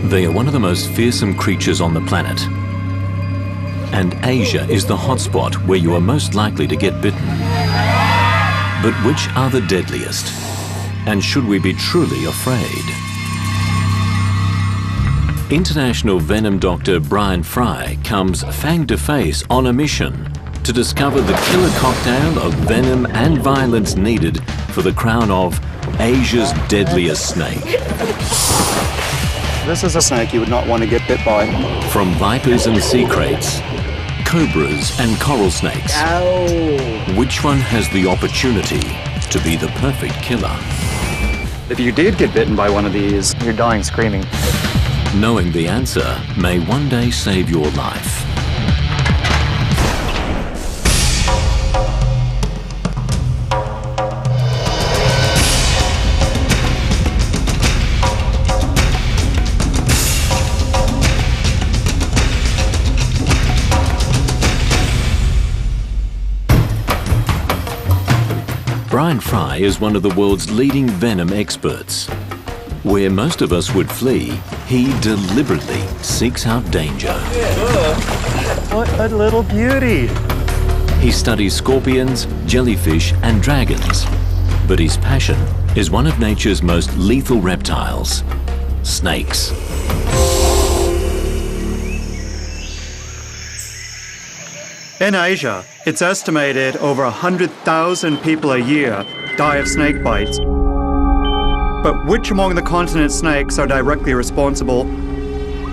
They are one of the most fearsome creatures on the planet. And Asia is the hotspot where you are most likely to get bitten. But which are the deadliest? And should we be truly afraid? International venom doctor Brian Fry comes face-to-face on a mission to discover the killer cocktail of venom and violence needed for the crown of Asia's deadliest snake. This is a snake you would not want to get bit by. From vipers and sea kraits, cobras and coral snakes, Ow! which one has the opportunity to be the perfect killer? If you did get bitten by one of these, you're dying screaming. Knowing the answer may one day save your life. Brian Fry is one of the world's leading venom experts. Where most of us would flee, he deliberately seeks out danger. What a little beauty! He studies scorpions, jellyfish, and dragons. But his passion is one of nature's most lethal reptiles, snakes. In Asia, it's estimated over 100,000 people a year die of snake bites. But which among the continent snakes are directly responsible?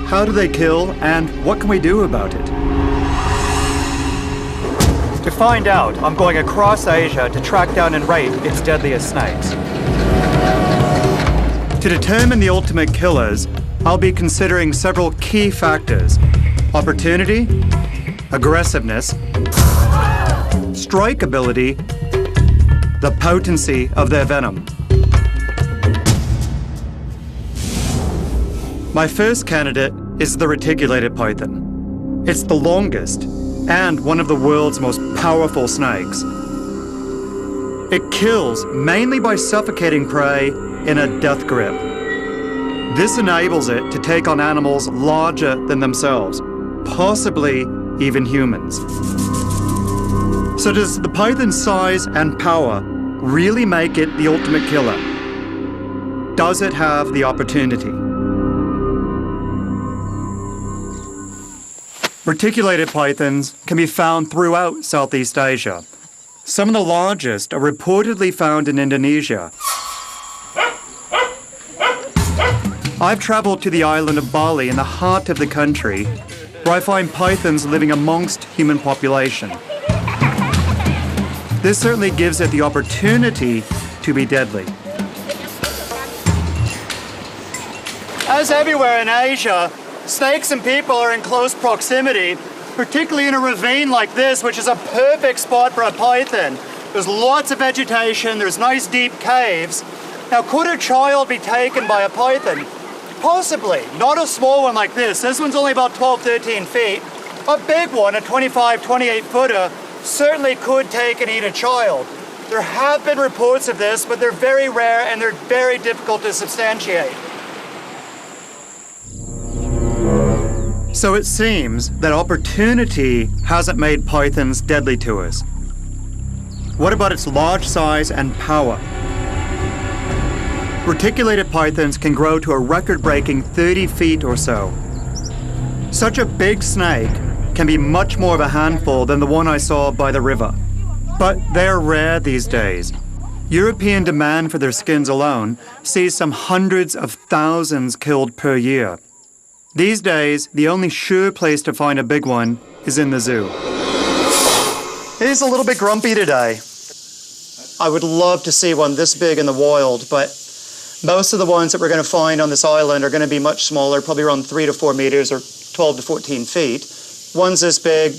How do they kill, and what can we do about it? To find out, I'm going across Asia to track down and rate its deadliest snakes. To determine the ultimate killers, I'll be considering several key factors: opportunity, aggressiveness, strike ability, the potency of their venom. My first candidate is the reticulated python. It's the longest and one of the world's most powerful snakes. It kills mainly by suffocating prey in a death grip. This enables it to take on animals larger than themselves, possibly even humans. So does the python's size and power really make it the ultimate killer? Does it have the opportunity? Reticulated pythons can be found throughout Southeast Asia. Some of the largest are reportedly found in Indonesia. I've traveled to the island of Bali in the heart of the country, where I find pythons living amongst human population. This certainly gives it the opportunity to be deadly. As everywhere in Asia, snakes and people are in close proximity, particularly in a ravine like this, which is a perfect spot for a python. There's lots of vegetation, there's nice deep caves. Now, could a child be taken by a python? Possibly. Not a small one like this. This one's only about 12, 13 feet. A big one, a 25, 28 footer, certainly could take and eat a child. There have been reports of this, but they're very rare and they're very difficult to substantiate. So it seems that opportunity hasn't made pythons deadly to us. What about its large size and power? Reticulated pythons can grow to a record-breaking 30 feet or so. Such a big snake can be much more of a handful than the one I saw by the river. But they're rare these days. European demand for their skins alone sees some hundreds of thousands killed per year. These days, the only sure place to find a big one is in the zoo. He's a little bit grumpy today. I would love to see one this big in the wild, but most of the ones that we're going to find on this island are going to be much smaller, probably around 3 to 4 meters or 12 to 14 feet. Ones this big,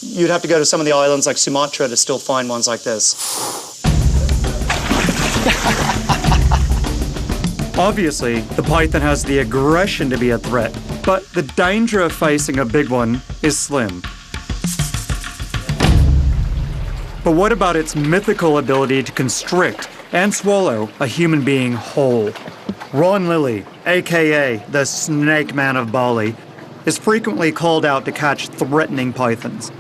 you'd have to go to some of the islands like Sumatra to still find ones like this. Obviously, the python has the aggression to be a threat, but the danger of facing a big one is slim. But what about its mythical ability to constrict and swallow a human being whole? Ron Lilly, aka the Snake Man of Bali, is frequently called out to catch threatening pythons.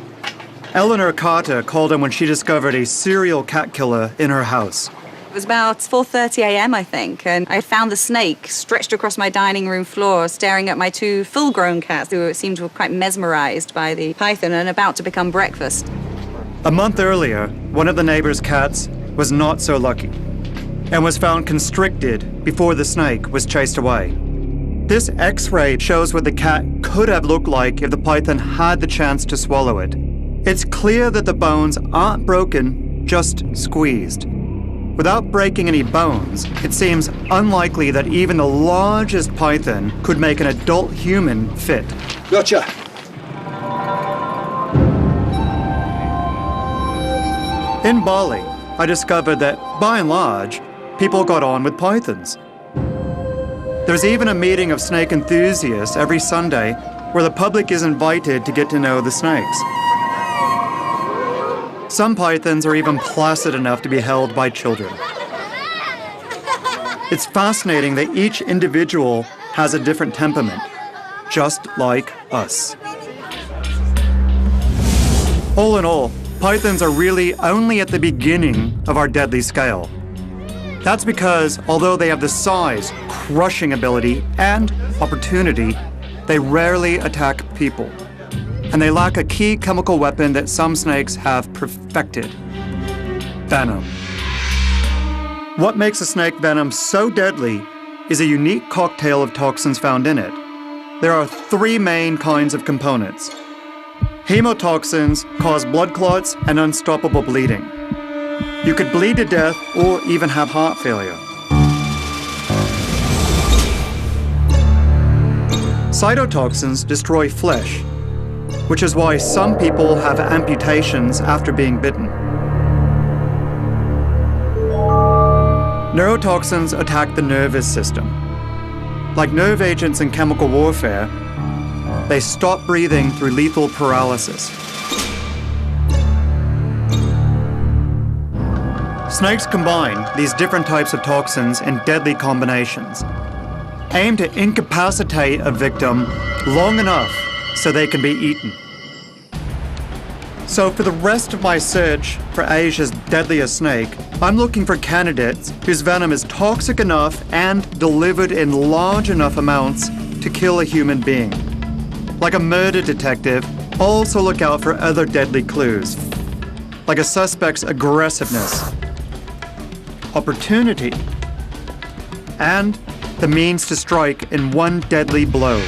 Eleanor Carter called him when she discovered a serial cat killer in her house. It was about 4:30 a.m., I think, and I found the snake stretched across my dining room floor, staring at my two full-grown cats who seemed to be quite mesmerized by the python and about to become breakfast. A month earlier, one of the neighbor's cats was not so lucky and was found constricted before the snake was chased away. This X-ray shows what the cat could have looked like if the python had the chance to swallow it. It's clear that the bones aren't broken, just squeezed. Without breaking any bones, it seems unlikely that even the largest python could make an adult human fit. Gotcha. In Bali, I discovered that, by and large, people got on with pythons. There's even a meeting of snake enthusiasts every Sunday where the public is invited to get to know the snakes. Some pythons are even placid enough to be held by children. It's fascinating that each individual has a different temperament, just like us. All in all, pythons are really only at the beginning of our deadly scale. That's because, although they have the size, crushing ability, and opportunity, they rarely attack people. And they lack a key chemical weapon that some snakes have perfected: venom. What makes a snake venom so deadly is a unique cocktail of toxins found in it. There are three main kinds of components. Hemotoxins cause blood clots and unstoppable bleeding. You could bleed to death or even have heart failure. Cytotoxins destroy flesh, which is why some people have amputations after being bitten. Neurotoxins attack the nervous system. Like nerve agents in chemical warfare, they stop breathing through lethal paralysis. Snakes combine these different types of toxins in deadly combinations, aimed to incapacitate a victim long enough so they can be eaten. So for the rest of my search for Asia's deadliest snake, I'm looking for candidates whose venom is toxic enough and delivered in large enough amounts to kill a human being. Like a murder detective, I'll also look out for other deadly clues, like a suspect's aggressiveness, opportunity, and the means to strike in one deadly blow.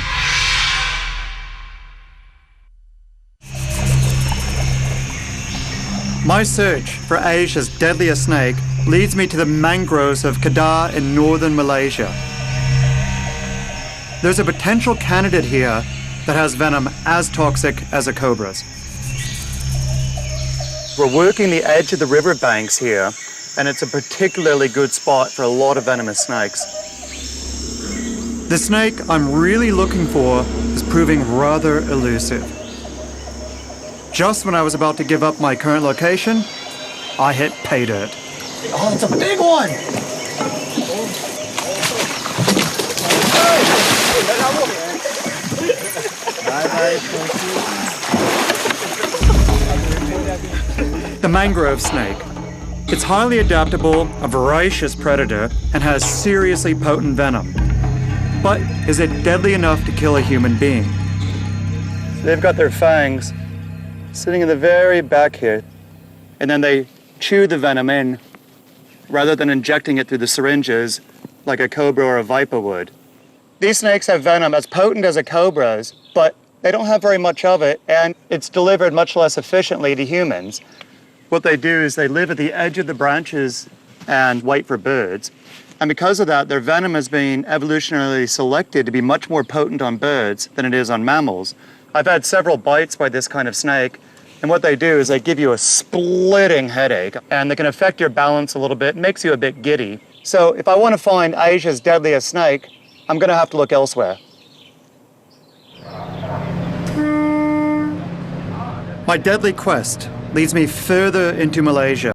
My search for Asia's deadliest snake leads me to the mangroves of Kedah in northern Malaysia. There's a potential candidate here that has venom as toxic as a cobra's. We're working the edge of the riverbanks here, and it's a particularly good spot for a lot of venomous snakes. The snake I'm really looking for is proving rather elusive. Just when I was about to give up my current location, I hit pay dirt. Oh, it's a big one! The mangrove snake. It's highly adaptable, a voracious predator, and has seriously potent venom. But is it deadly enough to kill a human being? They've got their fangs sitting in the very back here, and then they chew the venom in rather than injecting it through the syringes like a cobra or a viper would. These snakes have venom as potent as a cobra's, but they don't have very much of it, and it's delivered much less efficiently to humans. What they do is they live at the edge of the branches and wait for birds. And because of that, their venom has been evolutionarily selected to be much more potent on birds than it is on mammals. I've had several bites by this kind of snake, and what they do is they give you a splitting headache, and they can affect your balance a little bit, makes you a bit giddy. So if I want to find Asia's deadliest snake, I'm going to have to look elsewhere. My deadly quest leads me further into Malaysia.